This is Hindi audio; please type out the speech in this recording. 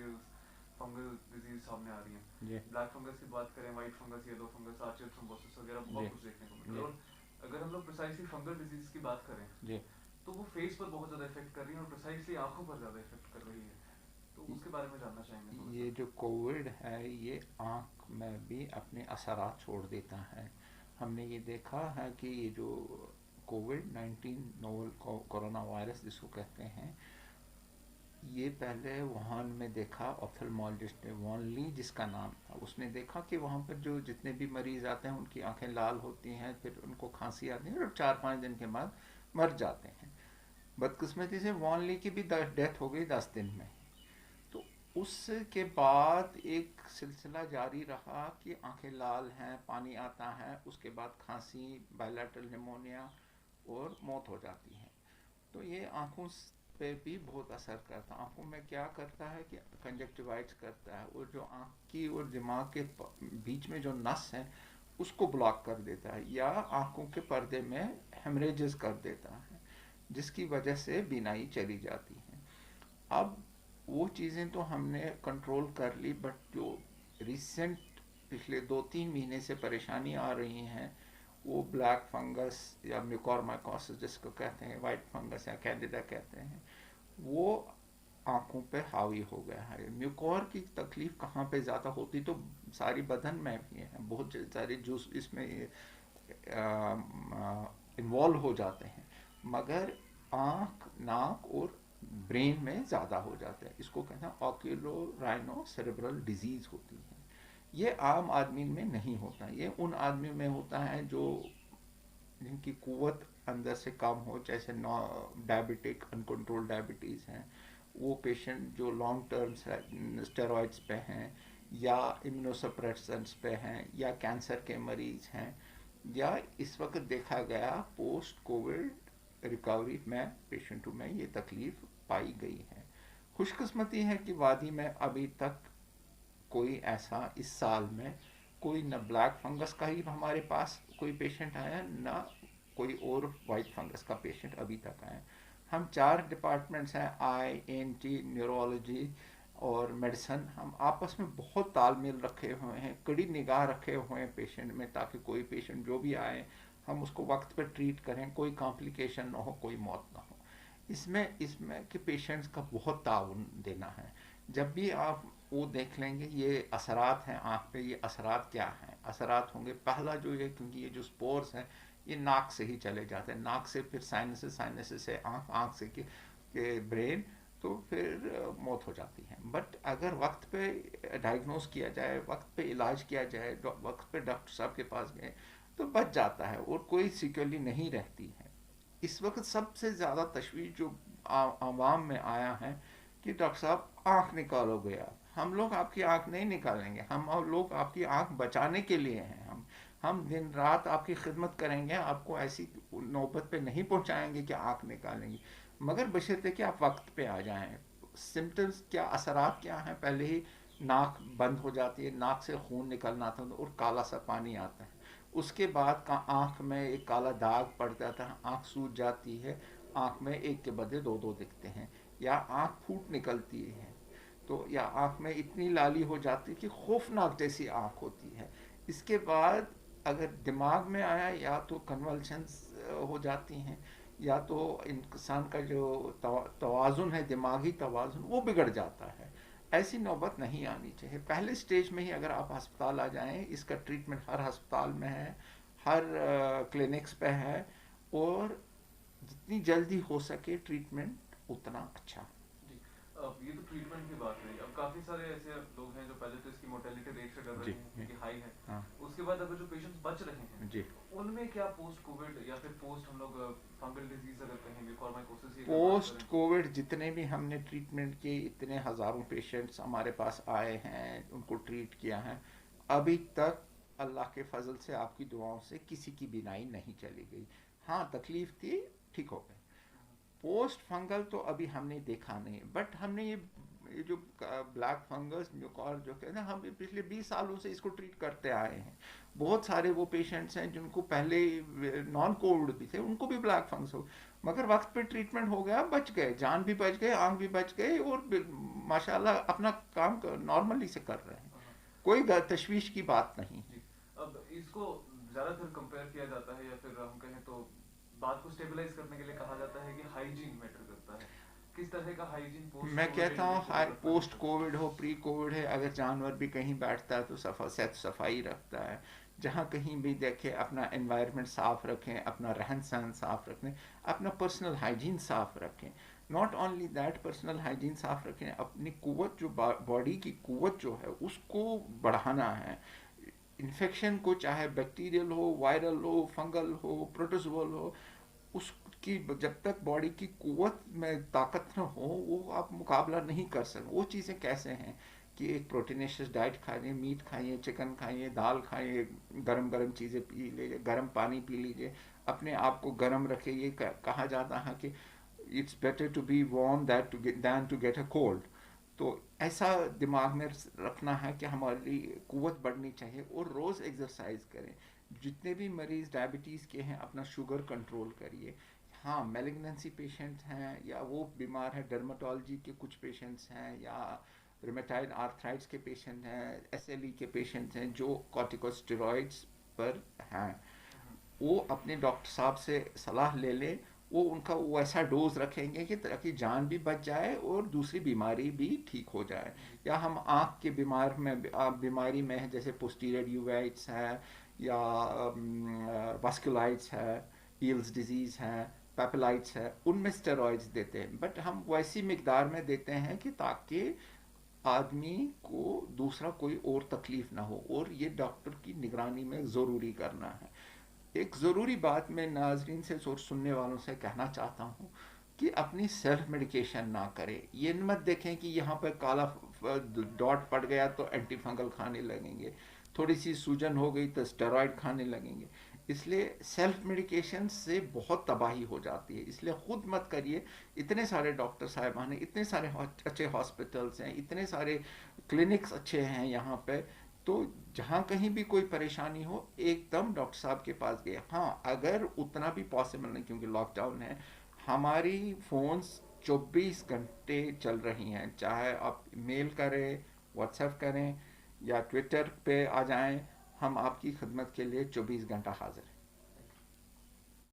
बैक्टीरियल फंगल डिजीज सामने आ रही हैं. जी ब्लैक फंगस की बात करें, white fungus, yellow fungus, arterial thrombosis वगैरह जी बहुत कुछ देखने को मिल रहा जी है. और अगर हम लोग प्रिसाइसली फंगल डिजीज की बात करें जी तो वो फेस पर बहुत ज़्यादा इफेक्ट कर रही है और प्रिसाइसली आंखों पर ज़्यादा इफेक्ट कर रही है. तो उसके बारे में जानना चाहेंगे थोड़ा सा. ये जो कोविड है ये आँख में भी अपने असरात छोड़ देता है. हमने ये देखा है कि ये जो कोविड 19 नोवल कोरोना वायरस जिसको कहते हैं, ये पहले वुहान में देखा. ऑप्थेल्मोलॉजिस्ट ने, वॉन ली जिसका नाम था, उसने देखा कि वहाँ पर जो जितने भी मरीज आते हैं उनकी आंखें लाल होती हैं, फिर उनको खांसी आती है और 4-5 दिन के बाद मर जाते हैं. बदकिस्मती से वॉन ली की भी डेथ हो गई 10 दिन में. तो उसके बाद एक सिलसिला जारी रहा कि आंखें लाल हैं, पानी आता है, उसके बाद खांसी, बायलैटरल निमोनिया और मौत हो जाती है. तो ये आँखों पे भी बहुत असर करता है. आँखों में क्या करता है कि कंजक्टिवाइट्स करता है, और जो आँख की और दिमाग के बीच में जो नस है उसको ब्लॉक कर देता है, या आँखों के पर्दे में हेमरेजेस कर देता है, जिसकी वजह से बीनाई चली जाती है. अब वो चीज़ें तो हमने कंट्रोल कर ली, बट जो रिसेंट पिछले 2-3 महीने से परेशानी आ रही हैं, वो ब्लैक फंगस या म्यूकोरमाइकोसिस जिसको कहते हैं, वाइट फंगस या कैंडिडा कहते हैं, वो आंखों पे हावी हो गया है. म्यूकोर की तकलीफ कहाँ पे ज़्यादा होती, तो सारी बदन में भी है, बहुत सारे जूस इसमें इन्वॉल्व हो जाते हैं, मगर आँख, नाक और ब्रेन में ज़्यादा हो जाते हैं. इसको कहते हैं ऑक्यूलो राइनो सेरेब्रल डिजीज़ होती है. ये आम आदमी में नहीं होता, ये उन आदमी में होता है जो जिनकी कुवत अंदर से कम हो, जैसे डायबिटिक, अनकंट्रोल्ड डायबिटीज़ हैं, वो पेशेंट जो लॉन्ग टर्म स्टेरॉइड्स पे हैं, या इम्यूनोसप्रेसेंट्स पे हैं, या कैंसर के मरीज हैं, या इस वक्त देखा गया पोस्ट कोविड रिकवरी में पेशेंटों में ये तकलीफ पाई गई है. खुशकिस्मती है कि वादी में अभी तक कोई ऐसा इस साल में कोई न ब्लैक फंगस का ही हमारे पास कोई पेशेंट आया, ना कोई और वाइट फंगस का पेशेंट अभी तक आया. हम 4 डिपार्टमेंट्स हैं, आई, एन टी, न्यूरोलॉजी और मेडिसन, हम आपस में बहुत तालमेल रखे हुए हैं, कड़ी निगाह रखे हुए हैं पेशेंट में, ताकि कोई पेशेंट जो भी आए हम उसको वक्त पर ट्रीट करें, कोई कॉम्प्लिकेशन ना हो, कोई मौत ना हो. इसमें इसमें कि पेशेंट्स का बहुत ताउन देना है. जब भी आप वो देख लेंगे ये असरात हैं आँख पे, ये असरात क्या हैं. असरात होंगे, पहला जो ये, क्योंकि ये जो स्पोर्स हैं ये नाक से ही चले जाते हैं, नाक से फिर साइनस, साइनस से आँख, आँख से के ब्रेन, तो फिर मौत हो जाती है. बट अगर वक्त पे डायग्नोस किया जाए, वक्त पे इलाज किया जाए, वक्त पे डॉक्टर साहब के पास गए, तो बच जाता है और कोई सिक्योरली नहीं रहती है. इस वक्त सबसे ज़्यादा तशवीश जो आवाम में आया है कि डॉक्टर साहब आँख निकालोगे आप, हम लोग आपकी आँख नहीं निकालेंगे, हम लोग आपकी आँख बचाने के लिए हैं. हम दिन रात आपकी खिदमत करेंगे, आपको ऐसी नौबत पे नहीं पहुंचाएंगे कि आँख निकालेंगे, मगर बशर्ते कि आप वक्त पे आ जाएं. सिम्टम्स क्या, असरात क्या हैं, पहले ही नाक बंद हो जाती है, नाक से खून निकलना था और काला सा पानी आता है. उसके बाद का आँख में एक काला दाग पड़ जाता है, आँख सूज जाती है, आँख में एक के बदले दो दो दिखते हैं, या आँख फूट निकलती है, तो या आँख में इतनी लाली हो जाती है कि खौफनाक जैसी आँख होती है. इसके बाद अगर दिमाग में आया, या तो कन्वल्शंस हो जाती हैं, या तो इंसान का जो तवाज़ुन है, दिमागी तवाज़ुन, वो बिगड़ जाता है. ऐसी नौबत नहीं आनी चाहिए. पहले स्टेज में ही अगर आप अस्पताल आ जाएं, इसका ट्रीटमेंट हर अस्पताल में है, हर क्लिनिक्स पे है, और जितनी जल्दी हो सके ट्रीटमेंट उतना अच्छा. जी. अब ये तो ट्रीटमेंट की बात रही. अब काफ़ी सारे ऐसे लोग हैं जो पहले तो इसकी मोर्टेलिटी रेट से डर जी रहे हैं जी क्योंकि हाई है. हाँ उसके बाद अगर जो पेशेंट्स बच रहे हैं जी. उनमें क्या पोस्ट कोविड या फिर पोस्ट हम लोग फंगल डिजीज अगर कहेंगे, कॉर्माइकोसिस की अगर बात पोस्ट करें. कोविड जितने भी हमने ट्रीटमेंट किए, इतने हज़ारों पेशेंट्स हमारे पास आए हैं, उनको ट्रीट किया है, अभी तक अल्लाह के फजल से, आपकी दुआओं से किसी की बीनाई नहीं चली गई. हाँ, तकलीफ थी, ठीक हो गई. पोस्ट फंगल तो अभी हमने देखा नहीं, बट हमने ये ये जो ब्लैक फंगस म्यूकॉर जो कहते हैं, हम पिछले 20 सालों से इसको ट्रीट करते आए हैं। बहुत सारे वो पेशेंट्स हैं जिनको पहले नॉन कोविड भी थे, उनको भी ब्लैक फंगस हो, मगर वक्त पे ट्रीटमेंट हो गया, बच गए, जान भी बच गए, आंख भी बच गए, और माशाल्लाह अपना काम नॉर्मली से कर रहे हैं। हाँ, कोई तशवीश की बात नहीं। जी। अब इसको ज्यादातर कंपेयर किया जाता है, या फिर हम कहें तो बात को स्टेबलाइज करने के लिए कहा जाता है कि हाइजीन मैटर करता है। किस तरह का हाइजीन पोस्ट मैं कोविड कहता इंडिविजुअल हूँ को रखना पोस्ट चाहिए? कोविड हो प्री कोविड है, अगर जानवर भी कहीं बैठता है तो सफाई रखता है। जहाँ कहीं भी देखे अपना एनवायरनमेंट साफ रखें, अपना रहन सहन साफ रखें, अपना पर्सनल हाइजीन साफ रखें। Not only that, personal hygiene साफ रखें, अपनी कुव्वत जो बॉडी की कुव्वत जो है उसको बढ़ाना है। इन्फेक्शन को चाहे बैक्टीरियल हो, वायरल हो, फंगल हो, प्रोटोजोअल हो, उसकी जब तक बॉडी की कुव्वत में ताकत न हो वो आप मुकाबला नहीं कर सकते। वो चीज़ें कैसे हैं कि एक प्रोटीनेशियस डाइट खाइए, मीट खाइए, चिकन खाइए, दाल खाइए, गरम गरम चीज़ें पी लीजिए, गर्म पानी पी लीजिए, अपने आप को गर्म रखिए। ये कहा जाता है कि it's better to be warm than to get a cold. तो ऐसा दिमाग में रखना है कि हमारी कुव्वत बढ़नी चाहिए, और रोज़ एक्सरसाइज करें। जितने भी मरीज़ डायबिटीज़ के हैं अपना शुगर कंट्रोल करिए। हाँ, मैलिग्नेंसी पेशेंट हैं या वो बीमार हैं, डर्माटोलॉजी के कुछ पेशेंट्स हैं, या रूमेटाइड आर्थराइट्स के पेशेंट हैं, एसएलई के पेशेंट्स हैं जो कॉर्टिकोस्टेरॉइड्स पर हैं, वो अपने डॉक्टर साहब से सलाह ले लें। वो उनका वो ऐसा डोज रखेंगे कि ताकि जान भी बच जाए और दूसरी बीमारी भी ठीक हो जाए। जी। या हम आँख के बीमारी में जैसे पोस्टीरियर यूवेट्स है, या वास्कुलाइट्स है, ईल्स डिजीज़ है, पेपिलाइट्स है, उनमें स्टेरॉइड्स देते हैं, बट हम वैसी मिकदार में देते हैं कि ताकि आदमी को दूसरा कोई और तकलीफ ना हो, और ये डॉक्टर की निगरानी में ज़रूरी करना है। एक ज़रूरी बात मैं नाजरीन से और सुनने वालों से कहना चाहता हूँ कि अपनी सेल्फ मेडिकेशन ना करें। ये मत देखें कि यहाँ पर काला डॉट पड़ गया तो एंटी फंगल खाने लगेंगे, थोड़ी सी सूजन हो गई तो स्टेरॉइड खाने लगेंगे। इसलिए सेल्फ मेडिकेशन से बहुत तबाही हो जाती है, इसलिए ख़ुद मत करिए। इतने सारे डॉक्टर साहिबान हैं, इतने सारे अच्छे हॉस्पिटल्स हैं, इतने सारे क्लिनिक्स अच्छे हैं यहाँ पे, तो जहाँ कहीं भी कोई परेशानी हो एकदम डॉक्टर साहब के पास गए। हाँ, अगर उतना भी पॉसिबल नहीं क्योंकि लॉकडाउन है, हमारी फ़ोन्स 24 घंटे चल रही हैं, चाहे आप मेल करें, व्हाट्सएप करें, या ट्विटर पे आ जाएं, हम आपकी खिदमत के लिए 24 घंटा हाजिर हैं।